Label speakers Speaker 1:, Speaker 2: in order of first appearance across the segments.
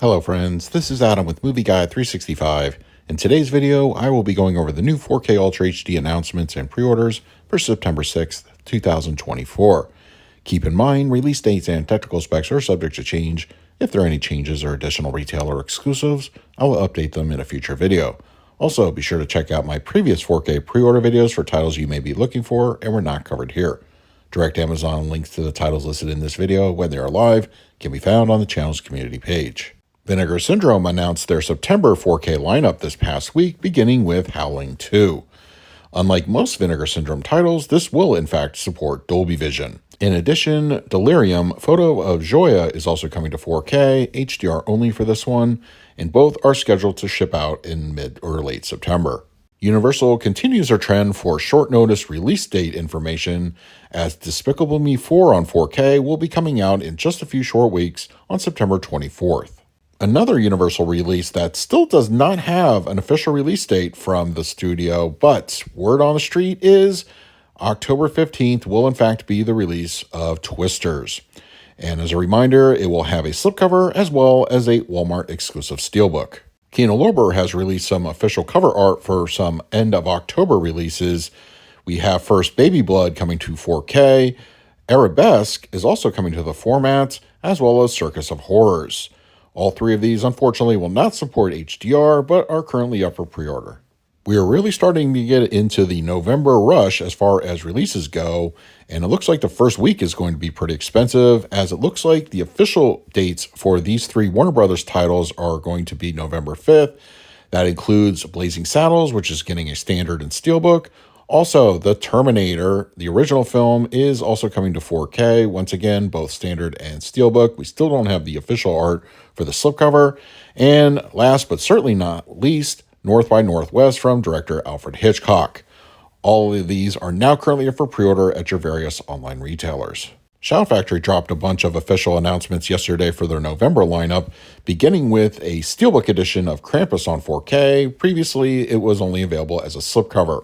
Speaker 1: Hello friends, this is Adam with Movie Guide 365. In today's video, I will be going over the new 4K Ultra HD announcements and pre-orders for September 6th, 2024. Keep in mind, release dates and technical specs are subject to change. If there are any changes or additional retailer exclusives, I will update them in a future video. Also, be sure to check out my previous 4K pre-order videos for titles you may be looking for and were not covered here. Direct Amazon links to the titles listed in this video when they are live can be found on the channel's community page. Vinegar Syndrome announced their September 4K lineup this past week, beginning with Howling 2. Unlike most Vinegar Syndrome titles, this will in fact support Dolby Vision. In addition, Delirium Photo of Joya is also coming to 4K, HDR only for this one, and both are scheduled to ship out in mid or late September. Universal continues their trend for short notice release date information, as Despicable Me 4 on 4K will be coming out in just a few short weeks on September 24th. Another Universal release that still does not have an official release date from the studio, but word on the street is October 15th will in fact be the release of Twisters. And as a reminder, it will have a slipcover as well as a Walmart exclusive steelbook. Kino Lorber has released some official cover art for some end of October releases. We have first Baby Blood coming to 4K, Arabesque is also coming to the format, as well as Circus of Horrors. All three of these, unfortunately, will not support HDR, but are currently up for pre-order. We are really starting to get into the November rush as far as releases go, and it looks like the first week is going to be pretty expensive, as it looks like the official dates for these three Warner Brothers titles are going to be November 5th. That includes Blazing Saddles, which is getting a standard and steelbook. Also, The Terminator, the original film, is also coming to 4K. Once again, both standard and steelbook. We still don't have the official art for the slipcover. And last but certainly not least, North by Northwest from director Alfred Hitchcock. All of these are now currently up for pre-order at your various online retailers. Shout Factory dropped a bunch of official announcements yesterday for their November lineup, beginning with a steelbook edition of Krampus on 4K. Previously, it was only available as a slipcover.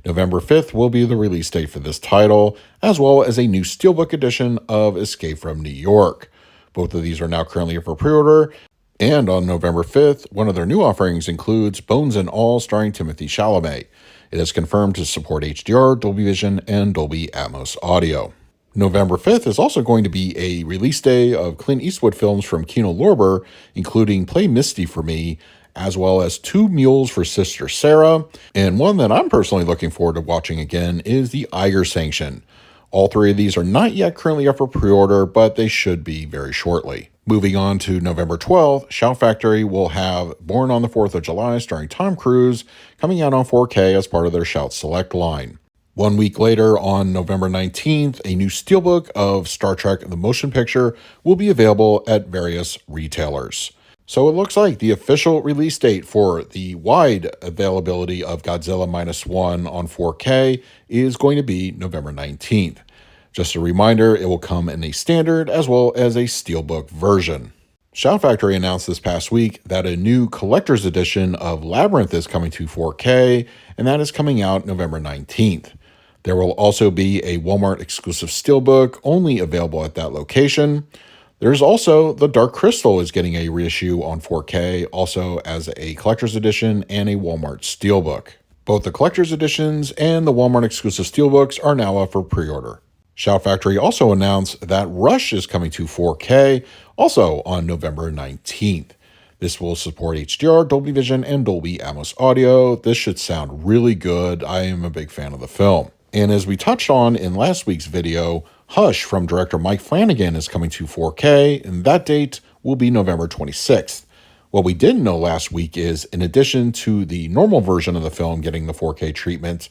Speaker 1: November 5th will be the release date for this title, as well as a new steelbook edition of Escape from New York. Both of these are now currently up for pre-order, and on November 5th, one of their new offerings includes Bones and All starring Timothée Chalamet. It is confirmed to support HDR, Dolby Vision, and Dolby Atmos audio. November 5th is also going to be a release day of Clint Eastwood films from Kino Lorber, including Play Misty for Me, as well as Two Mules for Sister Sarah, and one that I'm personally looking forward to watching again is The Eiger Sanction. All three of these are not yet currently up for pre-order, but they should be very shortly. Moving on to November 12th, Shout Factory will have Born on the 4th of July starring Tom Cruise coming out on 4K as part of their Shout Select line. 1 week later, on November 19th, a new steelbook of Star Trek The Motion Picture will be available at various retailers. So it looks like the official release date for the wide availability of Godzilla Minus One on 4K is going to be November 19th. Just a reminder, it will come in a standard as well as a steelbook version. Shout Factory announced this past week that a new collector's edition of Labyrinth is coming to 4K, and that is coming out November 19th. There will also be a Walmart exclusive steelbook only available at that location. There's also The Dark Crystal is getting a reissue on 4K, also as a collector's edition and a Walmart steelbook. Both the collector's editions and the Walmart exclusive steelbooks are now up for pre-order. Shout Factory also announced that Rush is coming to 4K, also on November 19th. This will support HDR, Dolby Vision, and Dolby Atmos audio. This should sound really good. I am a big fan of the film. And as we touched on in last week's video, Hush from director Mike Flanagan is coming to 4K, and that date will be November 26th. What we didn't know last week is, in addition to the normal version of the film getting the 4K treatment,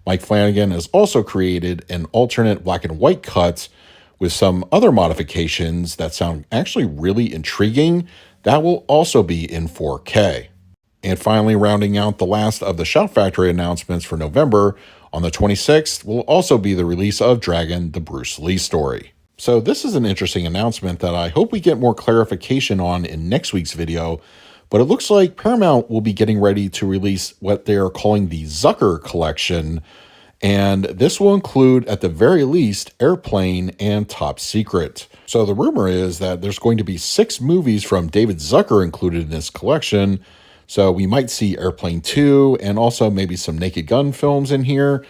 Speaker 1: Mike Flanagan has also created an alternate black and white cut with some other modifications that sound actually really intriguing that will also be in 4K. And finally, rounding out the last of the Shout Factory announcements for November, on the 26th will also be the release of Dragon, the Bruce Lee story. So this is an interesting announcement that I hope we get more clarification on in next week's video, but it looks like Paramount will be getting ready to release what they are calling the Zucker Collection, And this will include, at the very least, Airplane and Top Secret. So the rumor is that there's going to be 6 movies from David Zucker included in this collection. So we might see Airplane 2 and also maybe some Naked Gun films in here.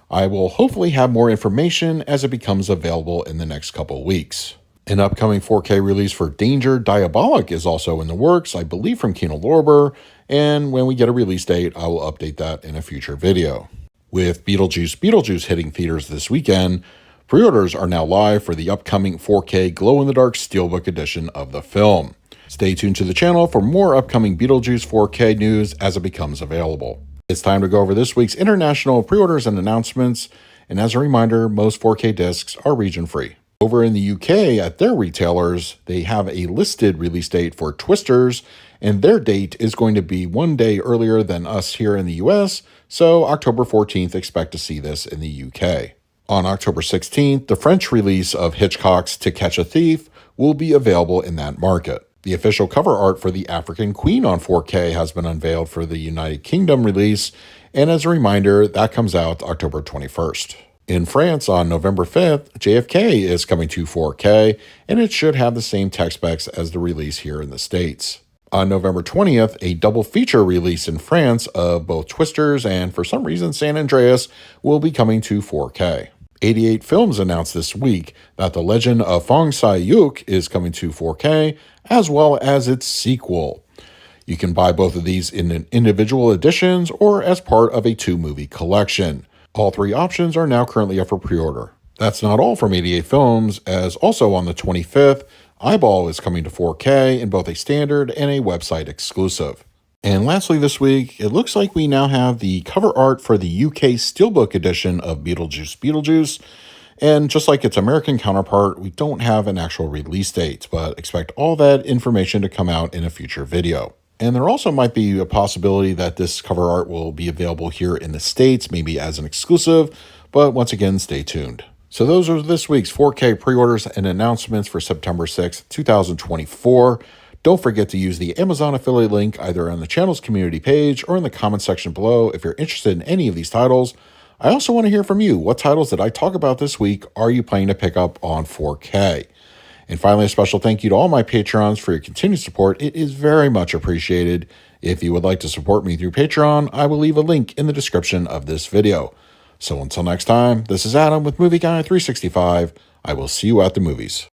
Speaker 1: I will hopefully have more information as it becomes available in the next couple weeks. An upcoming 4K release for Danger Diabolik is also in the works, I believe from Kino Lorber, and when we get a release date, I will update that in a future video. With Beetlejuice hitting theaters this weekend, pre-orders are now live for the upcoming 4K glow-in-the-dark Steelbook edition of the film. Stay tuned to the channel for more upcoming Beetlejuice 4K news as it becomes available. It's time to go over this week's international pre-orders and announcements, and as a reminder, most 4K discs are region-free. Over in the UK, at their retailers, they have a listed release date for Twisters, and their date is going to be one day earlier than us here in the US, so October 14th, expect to see this in the UK. On October 16th, the French release of Hitchcock's To Catch a Thief will be available in that market. The official cover art for The African Queen on 4K has been unveiled for the United Kingdom release, and as a reminder, that comes out October 21st. In France, on November 5th, JFK is coming to 4K, and it should have the same tech specs as the release here in the States. On November 20th, a double feature release in France of both Twisters and, for some reason, San Andreas will be coming to 4K. 88 Films announced this week that The Legend of Fong Sai-yuk is coming to 4K, as well as its sequel. You can buy both of these in individual editions or as part of a 2-movie collection. All 3 options are now currently up for pre-order. That's not all from 88 Films, as also on the 25th, Eyeball is coming to 4K in both a standard and a website exclusive. And lastly this week, it looks like we now have the cover art for the UK Steelbook edition of Beetlejuice. And just like its American counterpart, we don't have an actual release date, but expect all that information to come out in a future video. And there also might be a possibility that this cover art will be available here in the States, maybe as an exclusive, but once again, stay tuned. So those are this week's 4K pre-orders and announcements for September 6th, 2024. Don't forget to use the Amazon affiliate link either on the channel's community page or in the comment section below if you're interested in any of these titles. I also want to hear from you. What titles that I talk about this week are you planning to pick up on 4K? And finally, a special thank you to all my Patrons for your continued support. It is very much appreciated. If you would like to support me through Patreon, I will leave a link in the description of this video. So until next time, this is Adam with Movie Guy 365. I will see you at the movies.